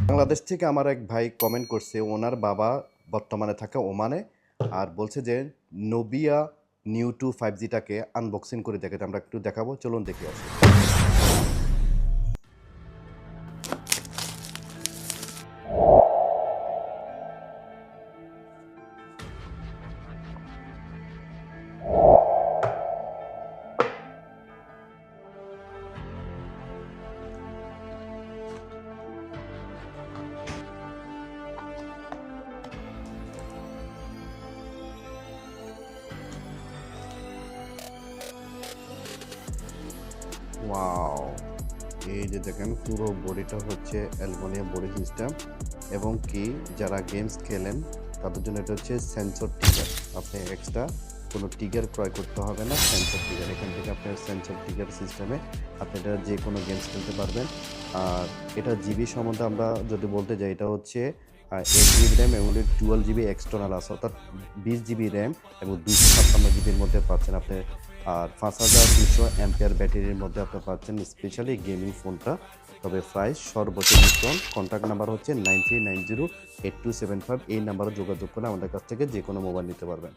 বাংলাদেশ থেকে আমার এক ভাই কমেন্ট করছে, ওনার বাবা বর্তমানে থাকে ওমানে। আর বলছে যে নোবিয়া নিউ 2 5G টাকে আনবক্সিং করে দেখে আমরা একটু দেখাবো, চলুন দেখে আসি। ওয়াও, এই যে দেখেন পুরো বডিটা হচ্ছে অ্যালুমিনিয়াম বডি সিস্টেম, এবং কি যারা গেমস খেলেন তাদের জন্য এটা হচ্ছে সেন্সর ট্রিগার। আপনি এক্সট্রা কোনো ট্রিগার ক্রয় করতে হবে না, সেন্সর ট্রিগার এখান থেকে আপনার সেন্সর ট্রিগার সিস্টেমে আপনি এটা যে কোনো গেমস খেলতে পারবেন। আর এটা জিবি সম্বন্ধে আমরা যদি বলতে যাই, এটা হচ্ছে 8 GB র্যাম এবং 12 GB এক্সটার্নাল আছে, অর্থাৎ 20 GB র্যাম এবং 256 GBর মধ্যে পাচ্ছেন আপনি। আর 5200 ব্যাটারির মধ্যে আপনি পাচ্ছেন স্পেশালি গেমিং ফোনটা। তবে প্রাইস সর্বোচ্চ ডিসকাউন্ট। কন্ট্যাক্ট নাম্বার হচ্ছে 93908275। এই নাম্বারে যোগাযোগ করে আমাদের কাছ থেকে যে কোনো মোবাইল নিতে পারবেন।